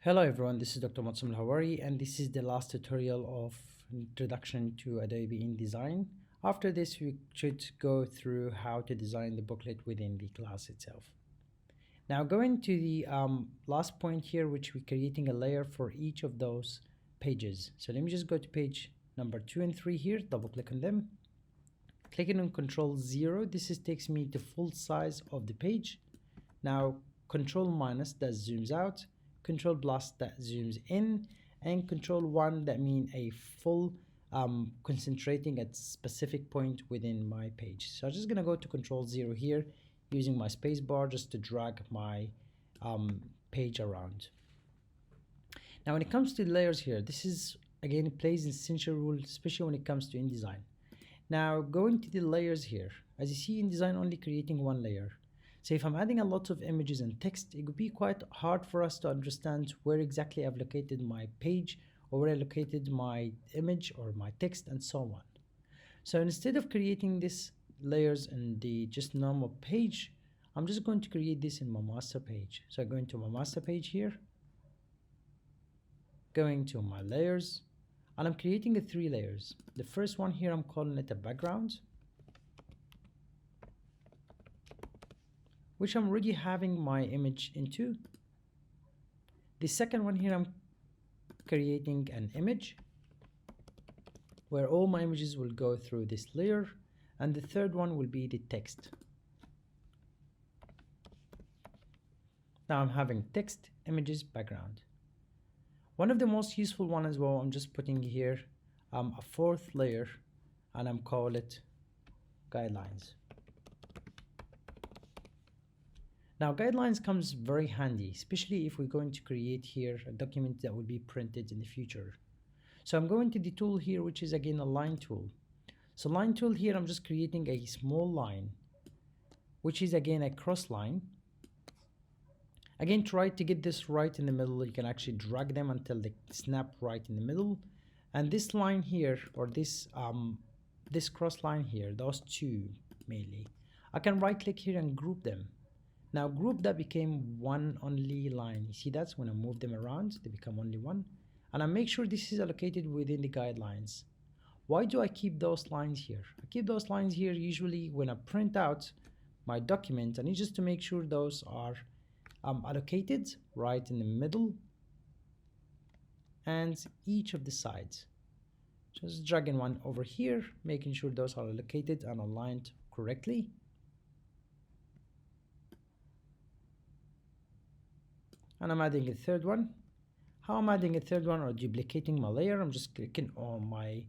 Hello everyone, this is Dr. El-Hawary, and this is the last tutorial of Introduction to Adobe InDesign. After this, we should go through how to design the booklet within the class itself. Now going to the last point here, which we're creating a layer for each of those pages. So let me just go to page number 2 and 3 here, double click on them. Clicking on Control 0, takes me to full size of the page. Now Control minus, that zooms out. Control plus, that zooms in, and Control 1, that means a full concentrating at specific point within my page. So I'm just gonna go to Control 0 here using my space bar just to drag my page around. Now when it comes to layers here, this is again, it plays an essential role, especially when it comes to InDesign. Now going to the layers here, as you see, InDesign only creating one layer. So if I'm adding a lot of images and text, it would be quite hard for us to understand where exactly I've located my page, or where I located my image or my text, and so on. So instead of creating these layers in the just normal page, I'm just going to create this in my master page. So going to my master page here, going to my layers, and I'm creating 3 layers. The first one here, I'm calling it a background, which I'm already having my image into. The second one here, I'm creating an image where all my images will go through this layer, and the third one will be the text. Now I'm having text, images, background. One of the most useful one as well, I'm just putting here a 4th layer, and I'm call it guidelines. Now guidelines comes very handy, especially if we're going to create here a document that will be printed in the future. So I'm going to the tool here, which is again a line tool. So line tool here, I'm just creating a small line, which is again a cross line. Again, try to get this right in the middle. You can actually drag them until they snap right in the middle. And this line here, or this cross line here, those two mainly, I can right click here and group them. Now group, that became one only line. You see, that's when I move them around, they become only one. And I make sure this is allocated within the guidelines. Why do I keep those lines here? I keep those lines here usually when I print out my document. I need just to make sure those are allocated right in the middle and each of the sides. Just dragging one over here, making sure those are allocated and aligned correctly. And I'm adding a third one. How I'm adding a third one or duplicating my layer, I'm just clicking on my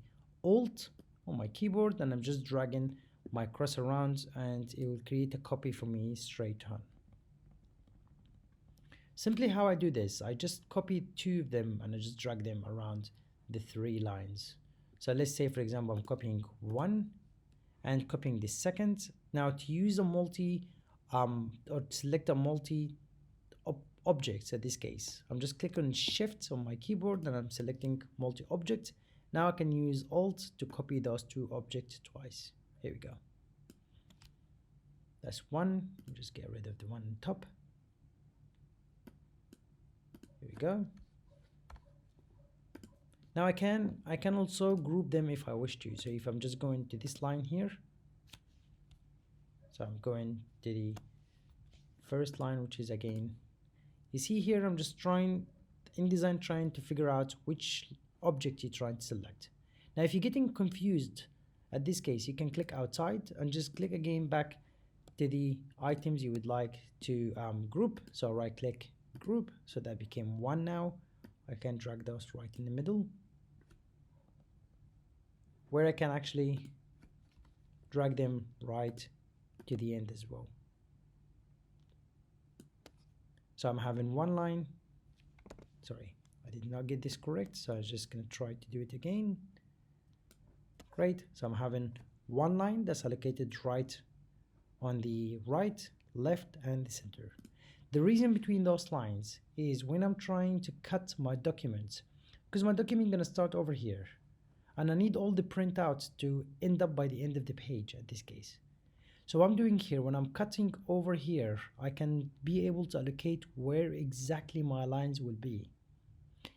Alt on my keyboard, and I'm just dragging my cross around, and it will create a copy for me straight on. Simply how I do this, I just copy 2 of them and I just drag them around the 3 lines. So let's say, for example, I'm copying 1 and copying the second. Now to use a multi or to select a multi objects, in this case, I'm just clicking on Shift on my keyboard and I'm selecting multi-object. Now I can use Alt to copy those 2 objects twice. Here we go. That's one. Just get rid of the one on top. Here we go. Now I can also group them if I wish to. So if I'm just going to this line here, so I'm going to the first line, which is again, you see here, I'm just trying to figure out which object you're trying to select. Now if you're getting confused at this case, you can click outside and just click again back to the items you would like to group. So right click, group, so that became one. Now I can drag those right in the middle, where I can actually drag them right to the end as well. So I'm having one line. Sorry, I did not get this correct, so I'm just going to try to do it again. Great. So I'm having one line that's allocated right on the right, left, and the center. The reason between those lines is when I'm trying to cut my document, because my document is going to start over here, and I need all the printouts to end up by the end of the page at this case. So what I'm doing here, when I'm cutting over here, I can be able to allocate where exactly my lines will be.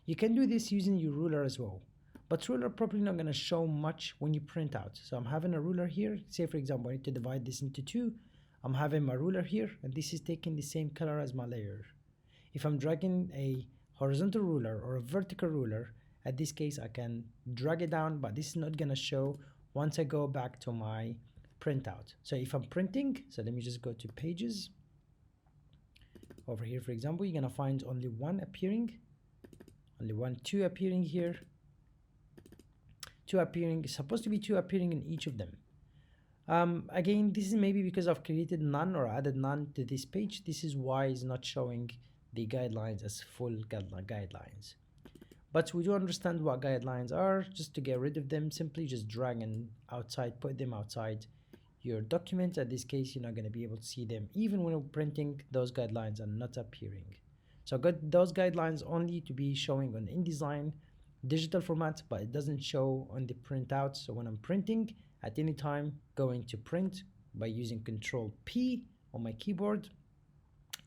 You can do this using your ruler as well, but ruler probably not going to show much when you print out. So I'm having a ruler here. Say for example, I need to divide this into two. I'm having my ruler here, and this is taking the same color as my layer. If I'm dragging a horizontal ruler or a vertical ruler, at this case I can drag it down, but this is not going to show once I go back to my printout. So if I'm printing, so let me just go to pages. Over here, for example, you're going to find only one appearing, two appearing here, two appearing, it's supposed to be two appearing in each of them. Again, this is maybe because I've created none or added none to this page. This is why it's not showing the guidelines as full guidelines. But we do understand what guidelines are. Just to get rid of them, simply just drag and outside, put them outside your document. In this case, you're not going to be able to see them. Even when you're printing, those guidelines are not appearing. So I got those guidelines only to be showing on InDesign digital format, but it doesn't show on the printout. So when I'm printing at any time, going to print by using Control P on my keyboard.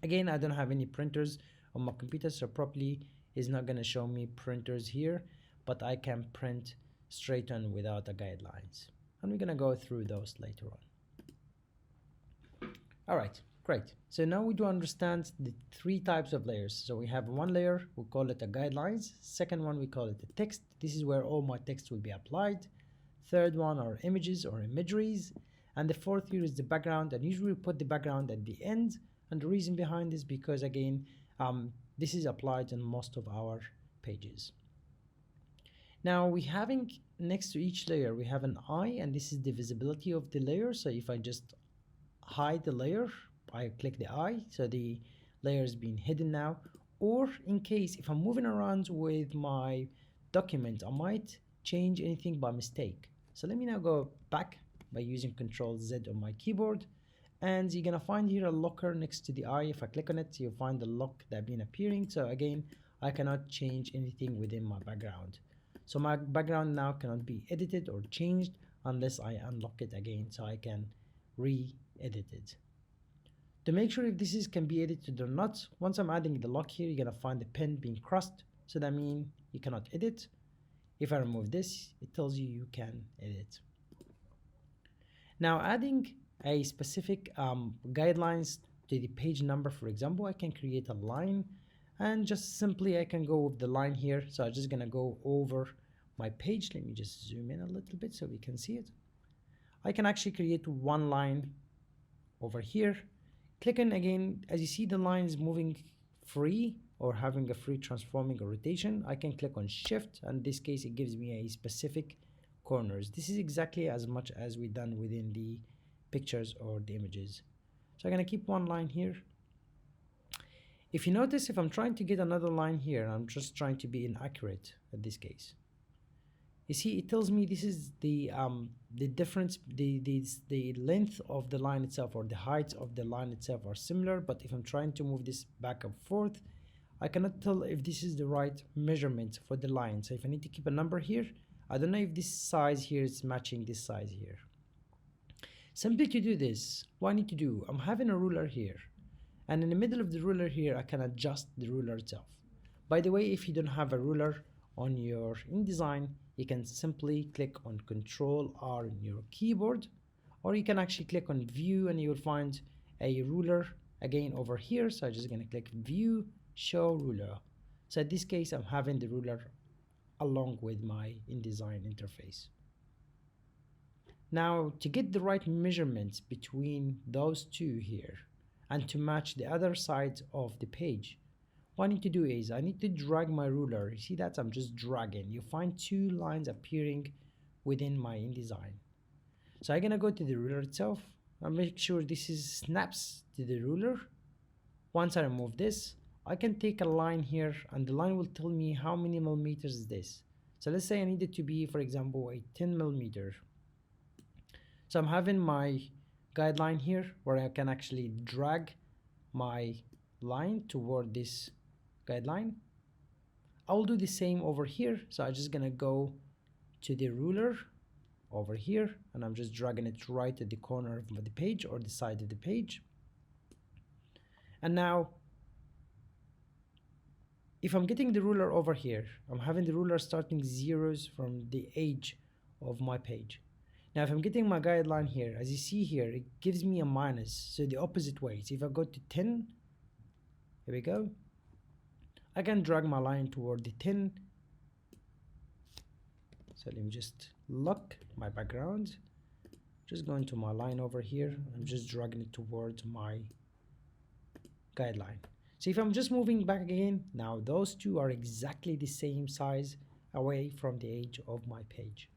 Again, I don't have any printers on my computer, so probably is not going to show me printers here, but I can print straight on without the guidelines. And we're going to go through those later on. All right, great. So now we do understand the three types of layers. So we have one layer, we call it a guidelines. Second one, we call it the text. This is where all my text will be applied. Third one are images or imageries. And the fourth here is the background, and usually we put the background at the end. And the reason behind this, because again, this is applied in most of our pages. Now we having next to each layer, we have an eye, and this is the visibility of the layer. So if I just hide the layer, I click the eye, so the layer is being hidden now. Or in case if I'm moving around with my document, I might change anything by mistake. So let me now go back by using Control Z on my keyboard, and you're gonna find here a locker next to the eye. If I click on it, you'll find the lock that been appearing. So again, I cannot change anything within my background. So my background now cannot be edited or changed unless I unlock it again, so I can re-edit it. To make sure if this can be edited or not, once I'm adding the lock here, you're gonna find the pen being crossed, so that means you cannot edit. If I remove this, it tells you you can edit. Now adding a specific guidelines to the page number, for example, I can create a line, and just simply I can go with the line here. So I'm just gonna go over my page. Let me just zoom in a little bit so we can see it. I can actually create one line over here. Clicking again, as you see the line is moving free or having a free transforming or rotation, I can click on shift, and in this case it gives me a specific corners. This is exactly as much as we done within the pictures or the images. So I'm gonna keep one line here. If you notice, if I'm trying to get another line here, I'm just trying to be inaccurate in this case. You see, it tells me this is the difference, the length of the line itself or the height of the line itself are similar, but if I'm trying to move this back and forth, I cannot tell if this is the right measurement for the line. So if I need to keep a number here, I don't know if this size here is matching this size here. Simply to do this, what I need to do, I'm having a ruler here, and in the middle of the ruler here, I can adjust the ruler itself. By the way, if you don't have a ruler on your InDesign, you can simply click on Control R on your keyboard, or you can actually click on View and you will find a ruler again over here. So I'm just going to click View, Show Ruler. So in this case, I'm having the ruler along with my InDesign interface. Now, to get the right measurements between those two here and to match the other side of the page, what I need to do is I need to drag my ruler. You see that? I'm just dragging. You find two lines appearing within my InDesign. So I'm gonna go to the ruler itself and make sure this is snaps to the ruler. Once I remove this, I can take a line here and the line will tell me how many millimeters is this. So let's say I need it to be, for example, a 10 millimeter. So I'm having my guideline here where I can actually drag my line toward this guideline. I will do the same over here. So I'm just gonna go to the ruler over here and I'm just dragging it right at the corner of the page or the side of the page. And now if I'm getting the ruler over here, I'm having the ruler starting zeros from the edge of my page. Now if I'm getting my guideline here, as you see here, it gives me a minus, so the opposite way. So if I go to 10, here we go, I can drag my line toward the 10. So let me just lock my background, just going to my line over here, I'm just dragging it towards my guideline. So if I'm just moving back again, now those two are exactly the same size away from the edge of my page.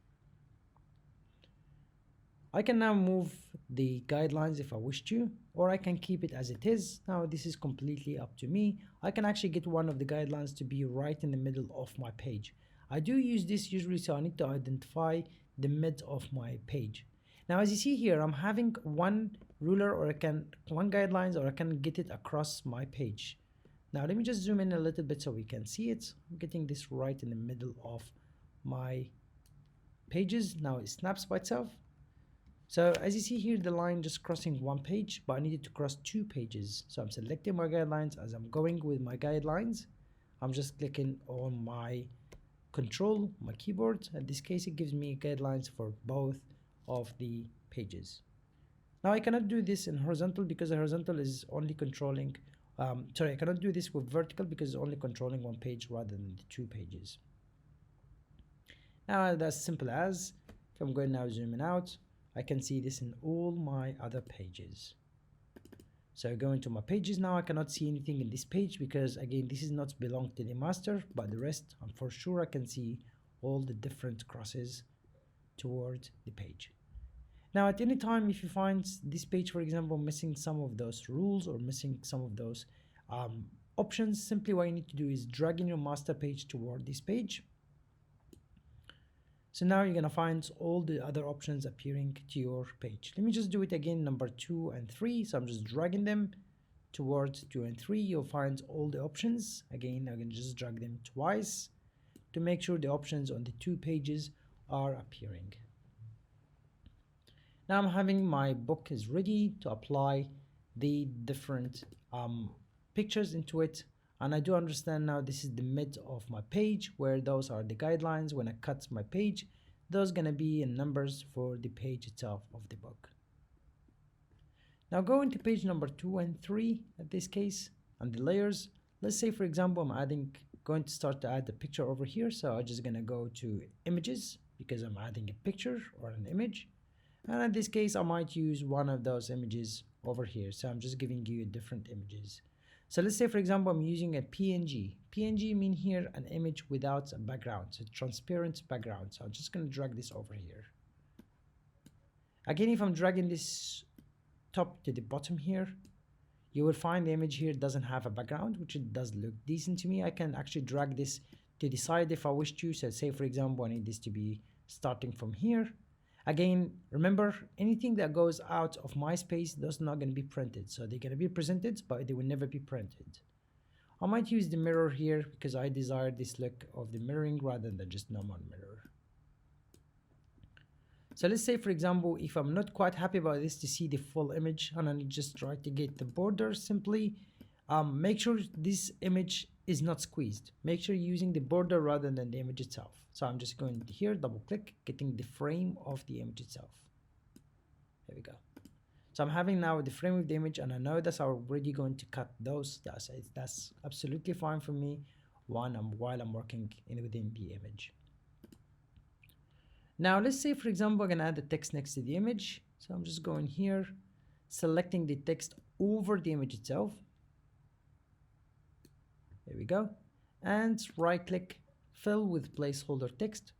I can now move the guidelines if I wish to, or I can keep it as it is. Now this is completely up to me. I can actually get one of the guidelines to be right in the middle of my page. I do use this usually, so I need to identify the mid of my page. Now as you see here, I'm having one ruler, or one guidelines, or I can get it across my page. Now let me just zoom in a little bit so we can see it. I'm getting this right in the middle of my pages. Now it snaps by itself. So as you see here, the line just crossing one page, but I needed to cross 2 pages. So I'm selecting my guidelines. As I'm going with my guidelines, I'm just clicking on my control, my keyboard. In this case, it gives me guidelines for both of the pages. Now I cannot do this in horizontal because the horizontal is only controlling, I cannot do this with vertical because it's only controlling one page rather than the 2 pages. Now that's simple as, if I'm going now zooming out, I can see this in all my other pages. So going to my pages now, I cannot see anything in this page because again, this is not belong to the master, but the rest, I'm for sure I can see all the different crosses towards the page. Now at any time, if you find this page, for example, missing some of those rules or missing some of those options, simply what you need to do is drag in your master page toward this page. So now you're gonna find all the other options appearing to your page. Let me just do it again, number 2 and 3. So I'm just dragging them towards 2 and 3. You'll find all the options. Again, I'm gonna just drag them twice to make sure the options on the 2 pages are appearing. Now I'm having my book is ready to apply the different pictures into it. And I do understand now this is the mid of my page where those are the guidelines. When I cut my page, those gonna be in numbers for the page itself of the book. Now going to page number 2 and 3 at this case, and the layers. Let's say for example, I'm going to start to add the picture over here. So I'm just gonna go to images because I'm adding a picture or an image. And in this case, I might use one of those images over here. So I'm just giving you different images. So let's say, for example, I'm using a PNG. PNG mean here an image without a background, so transparent background. So I'm just going to drag this over here. Again, if I'm dragging this top to the bottom here, you will find the image here doesn't have a background, which it does look decent to me. I can actually drag this to the side if I wish to. So say, for example, I need this to be starting from here. Again, remember, anything that goes out of my space, those are not going to be printed. So they're going to be presented, but they will never be printed. I might use the mirror here because I desire this look of the mirroring rather than just normal mirror. So let's say, for example, if I'm not quite happy about this to see the full image and I just try to get the border, simply make sure this image is not squeezed. Make sure you're using the border rather than the image itself. So I'm just going here, double click, getting the frame of the image itself. There we go. So I'm having now the frame of the image, and I know that's already going to cut those. That's absolutely fine for me while I'm working within the image. Now let's say, for example, I'm gonna add the text next to the image. So I'm just going here, selecting the text over the image itself. There we go. And right click, fill with placeholder text.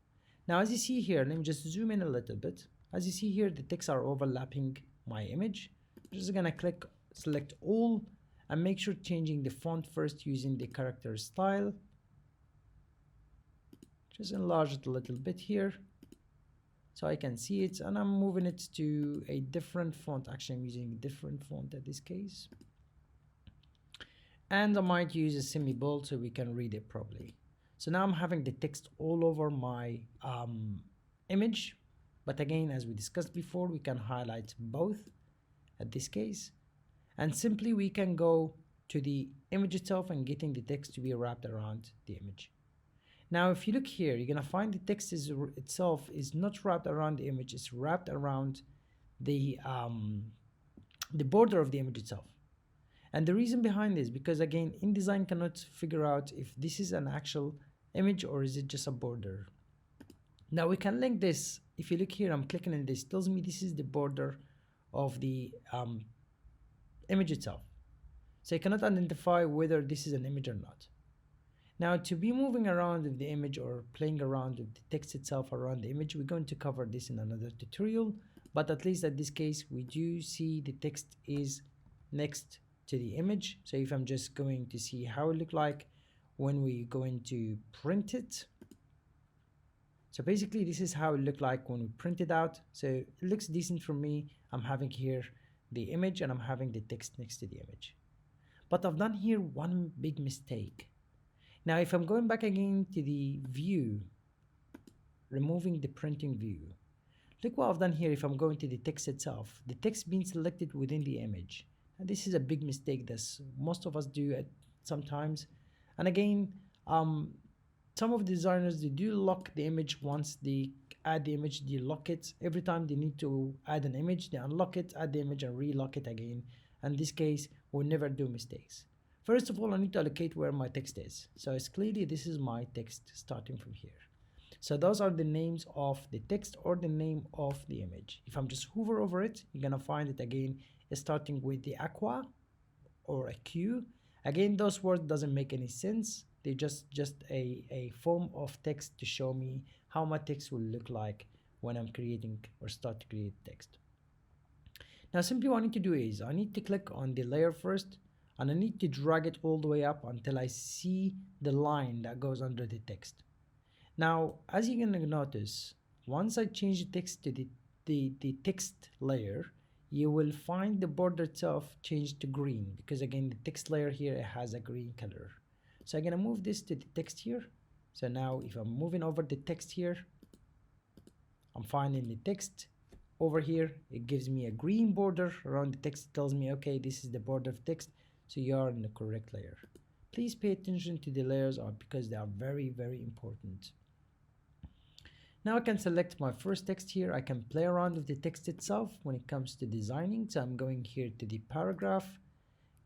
Now as you see here, let me just zoom in a little bit. As you see here, the texts are overlapping my image. I'm just gonna click select all and make sure changing the font first using the character style. Just enlarge it a little bit here so I can see it, and I'm moving it to a different font. Actually, I'm using a different font in this case. And I might use a semi-bold so we can read it properly. So now I'm having the text all over my image. But again, as we discussed before, we can highlight both at this case. And simply we can go to the image itself and getting the text to be wrapped around the image. Now, if you look here, you're gonna find the text itself is not wrapped around the image, it's wrapped around the border of the image itself. And the reason behind this, because again, InDesign cannot figure out if this is an actual image or is it just a border. Now we can link this. If you look here, I'm clicking on this, it tells me this is the border of the image itself. So you cannot identify whether this is an image or not. Now, to be moving around with the image or playing around with the text itself around the image, we're going to cover this in another tutorial, but at least at this case, we do see the text is next to the image. So if I'm just going to see how it look like when we going to print it. So basically this is how it looked like when we print it out. So it looks decent for me. I'm having here the image and I'm having the text next to the image. But I've done here one big mistake. Now if I'm going back again to the view, removing the printing view, look what I've done here. If I'm going to the text itself, the text being selected within the image. And this is a big mistake that most of us do at sometimes. And again, some of the designers, they do lock the image once they add the image, they lock it. Every time they need to add an image, they unlock it, add the image and relock it again. And in this case, we'll never do mistakes. First of all, I need to allocate where my text is. So it's clearly this is my text starting from here. So those are the names of the text or the name of the image. If I'm just hover over it, you're gonna find it again, it's starting with the aqua or a Q. Again, those words doesn't make any sense. They're just a form of text to show me how my text will look like when I'm creating or start to create text. Now simply what I need to do is I need to click on the layer first and I need to drag it all the way up until I see the line that goes under the text. Now, as you're gonna notice, once I change the text to the text layer, you will find the border itself changed to green because again, the text layer here it has a green color. So I'm gonna move this to the text here. So now if I'm moving over the text here, I'm finding the text over here. It gives me a green border around the text. It tells me, okay, this is the border of text. So you are in the correct layer. Please pay attention to the layers because they are very, very important. Now I can select my first text here. I can play around with the text itself when it comes to designing. So I'm going here to the paragraph,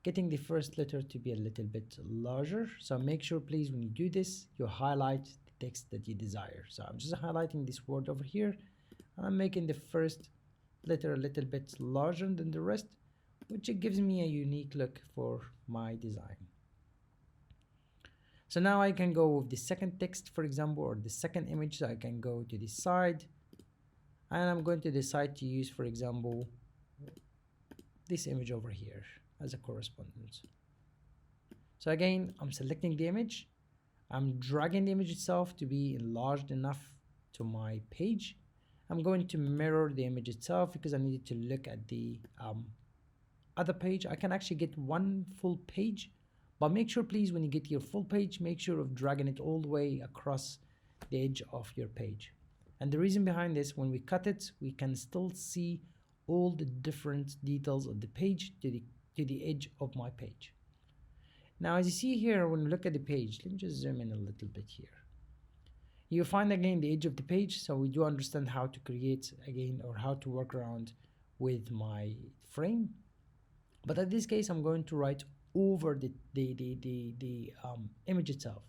getting the first letter to be a little bit larger. So make sure, please, when you do this, you highlight the text that you desire. So I'm just highlighting this word over here. And I'm making the first letter a little bit larger than the rest, which gives me a unique look for my design. So now I can go with the second text, for example, or the second image. So I can go to the side and I'm going to decide to use, for example, this image over here as a correspondence. So again, I'm selecting the image. I'm dragging the image itself to be enlarged enough to my page. I'm going to mirror the image itself because I needed to look at the other page. I can actually get one full page, but make sure, please, when you get your full page, make sure of dragging it all the way across the edge of your page. And the reason behind this, when we cut it, we can still see all the different details of the page to the edge of my page. Now, as you see here, when we look at the page, let me just zoom in a little bit here. You find again the edge of the page, so we do understand how to create again or how to work around with my frame. But in this case, I'm going to write over the image itself.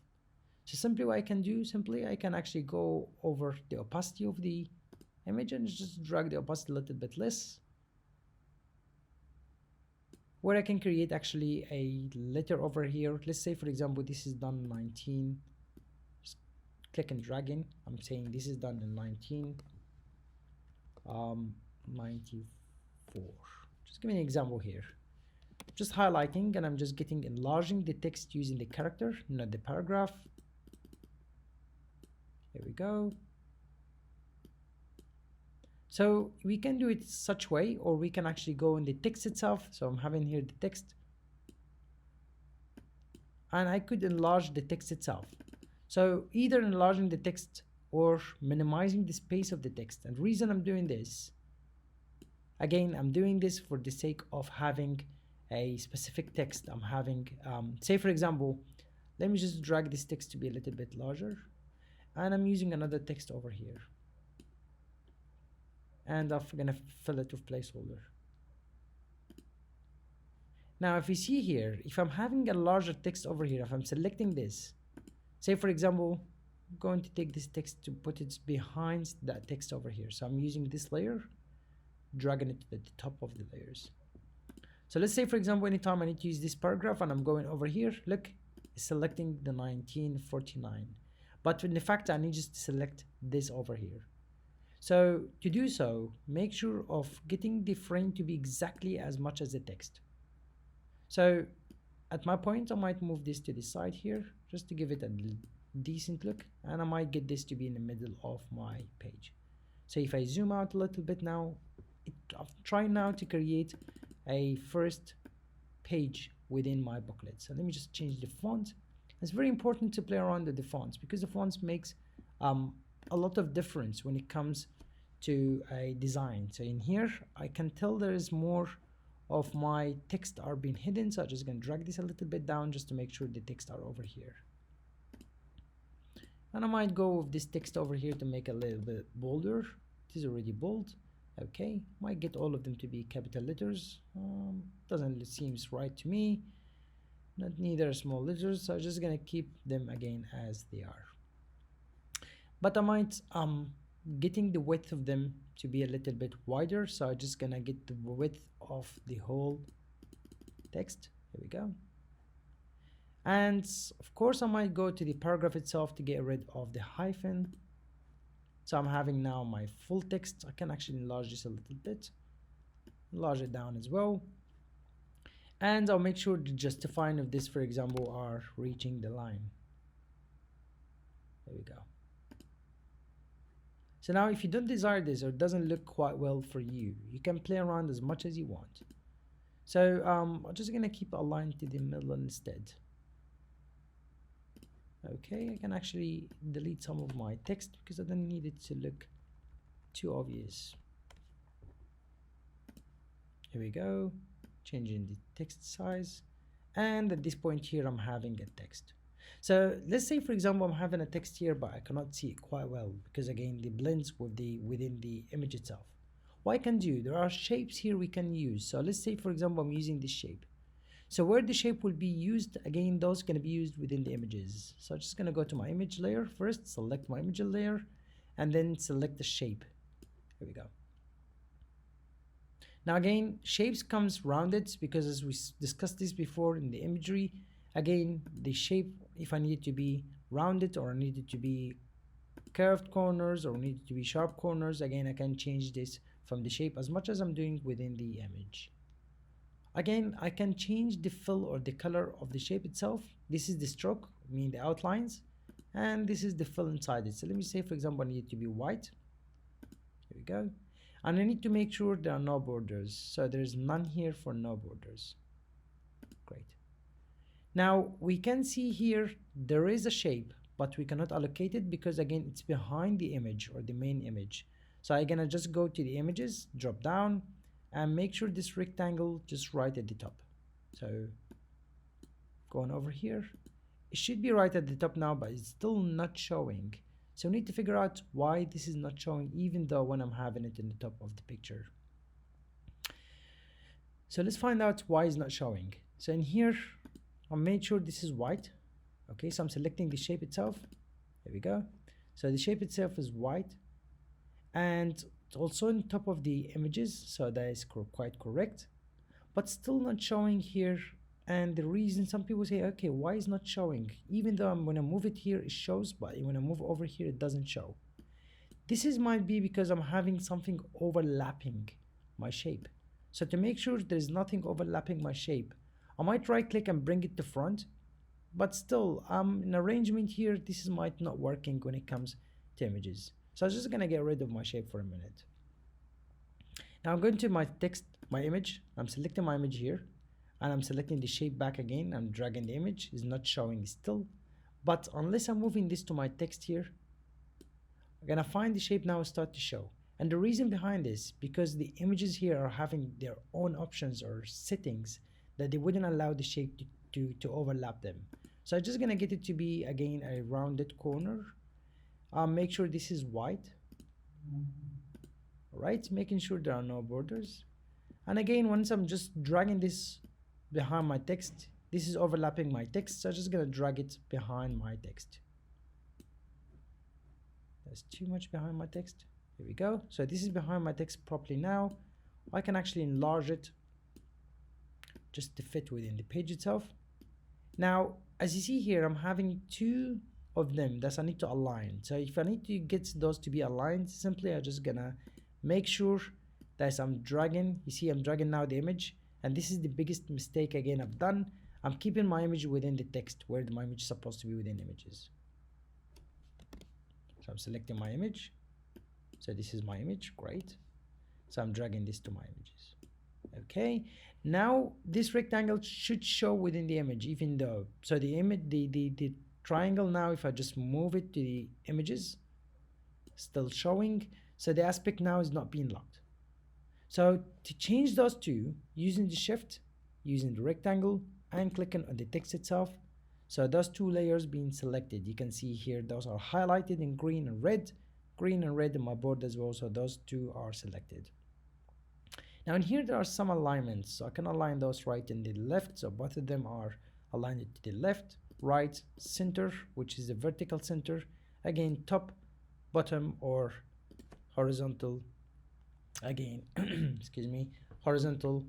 So simply what I can do, I can actually go over the opacity of the image and just drag the opacity a little bit less, where I can create actually a letter over here. Let's say, for example, this is done 19. Just click and drag in. I'm saying this is done in 1994. Just give me an example here. Just highlighting and I'm just enlarging the text using the character, not the paragraph. Here we go. So we can do it such way, or we can actually go in the text itself. So I'm having here the text and I could enlarge the text itself. So either enlarging the text or minimizing the space of the text. And the reason I'm doing this, again, I'm doing this for the sake of having a specific text I'm having, say for example, let me just drag this text to be a little bit larger, and I'm using another text over here, and I'm gonna fill it with placeholder. Now if you see here, if I'm having a larger text over here, if I'm selecting this, say for example, I'm going to take this text to put it behind that text over here. So I'm using this layer, dragging it to the top of the layers. So let's say for example, anytime I need to use this paragraph and I'm going over here, look, it's selecting the 1949. But in fact, I need just to select this over here. So to do so, make sure of getting the frame to be exactly as much as the text. So at my point, I might move this to the side here just to give it a decent look, and I might get this to be in the middle of my page. So if I zoom out a little bit now, I'm trying now to create a first page within my booklet. So let me just change the font. It's very important to play around with the fonts because the fonts makes a lot of difference when it comes to a design. So in here, I can tell there is more of my text are being hidden. So I'm just going to drag this a little bit down just to make sure the text are over here. And I might go with this text over here to make it a little bit bolder. It is already bold. Okay, might get all of them to be capital letters. Doesn't seems right to me. Not neither small letters, so I'm just gonna keep them again as they are. But I might getting the width of them to be a little bit wider, so I'm just gonna get the width of the whole text. Here we go. And of course I might go to the paragraph itself to get rid of the hyphen. So I'm having now my full text. I can actually enlarge this a little bit, enlarge it down as well. And I'll make sure to justifying if this, for example, are reaching the line. There we go. So now if you don't desire this or it doesn't look quite well for you, you can play around as much as you want. So I'm just gonna keep aligned to the middle instead. Okay, I can actually delete some of my text because I don't need it to look too obvious. Here we go, changing the text size, and at this point here I'm having a text. So let's say for example I'm having a text here but I cannot see it quite well because again it blends with within the image itself. What I can do, there are shapes here we can use. So let's say for example I'm using this shape. So where the shape will be used, again, those going to be used within the images. So I'm just going to go to my image layer first, select my image layer, and then select the shape. Here we go. Now again, shapes comes rounded because as we discussed this before in the imagery, again, the shape, if I need it to be rounded or I need it to be curved corners or need it to be sharp corners, again, I can change this from the shape as much as I'm doing within the image. Again, I can change the fill or the color of the shape itself. This is the stroke, meaning the outlines, and this is the fill inside it. So let me say, for example, I need it to be white. Here we go. And I need to make sure there are no borders. So there's none here for no borders. Great. Now we can see here there is a shape, but we cannot allocate it because again, it's behind the image or the main image. So I'm gonna just go to the images, drop down, and make sure this rectangle just right at the top. So going over here, it should be right at the top now, but it's still not showing. So we need to figure out why this is not showing even though when I'm having it in the top of the picture. So let's find out why it's not showing. So in here, I made sure this is white. Okay, so I'm selecting the shape itself. There we go. So the shape itself is white, and it's also on top of the images, so that is quite correct, but still not showing here. And the reason, some people say, okay, why is not showing? Even though I'm gonna move it here, it shows, but when I move over here, it doesn't show. This is might be because I'm having something overlapping my shape. So to make sure there's nothing overlapping my shape, I might right click and bring it to front, but still, in arrangement here, this is might not working when it comes to images. So I'm just gonna get rid of my shape for a minute. Now I'm going to my text, my image. I'm selecting my image here, and I'm selecting the shape back again. I'm dragging the image. It's not showing still, but unless I'm moving this to my text here, I'm gonna find the shape now start to show. And the reason behind this, because the images here are having their own options or settings that they wouldn't allow the shape to overlap them. So I'm just gonna get it to be again a rounded corner. Make sure this is white. Right, making sure there are no borders. And again, once I'm just dragging this behind my text, this is overlapping my text, so I'm just gonna drag it behind my text. That's too much behind my text. Here we go. So this is behind my text properly now. I can actually enlarge it just to fit within the page itself. Now, as you see here, I'm having two of them that I need to align. So if I need to get those to be aligned, simply I'm just gonna make sure that I'm dragging. You see I'm dragging now the image, and this is the biggest mistake again I've done. I'm keeping my image within the text where my image is supposed to be within images. So I'm selecting my image. So this is my image, great. So I'm dragging this to my images. Okay, now this rectangle should show within the image, even though, so the image, the triangle now, if I just move it to the images, still showing. So the aspect now is not being locked. So to change those two, using the shift, using the rectangle, and clicking on the text itself, so those two layers being selected, you can see here those are highlighted in green and red in my board as well, so those two are selected. Now in here there are some alignments, so I can align those right and the left, so both of them are aligned to the left, right, center, which is the vertical center, again top, bottom, or horizontal, again excuse me, horizontal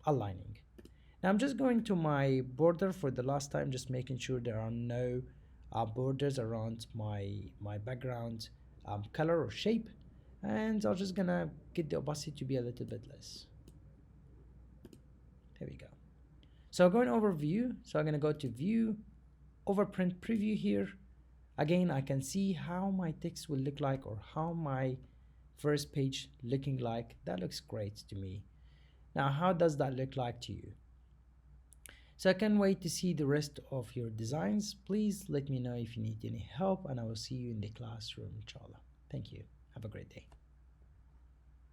aligning. Now I'm just going to my border for the last time, just making sure there are no borders around my background color or shape, and I'm just gonna get the opacity to be a little bit less. There we go. So going over view, so I'm gonna go to view, over print preview here. Again, I can see how my text will look like, or how my first page looking like. That looks great to me. Now how does that look like to you? So I can't wait to see the rest of your designs. Please let me know if you need any help, and I will see you in the classroom, inshallah. Thank you. Have a great day.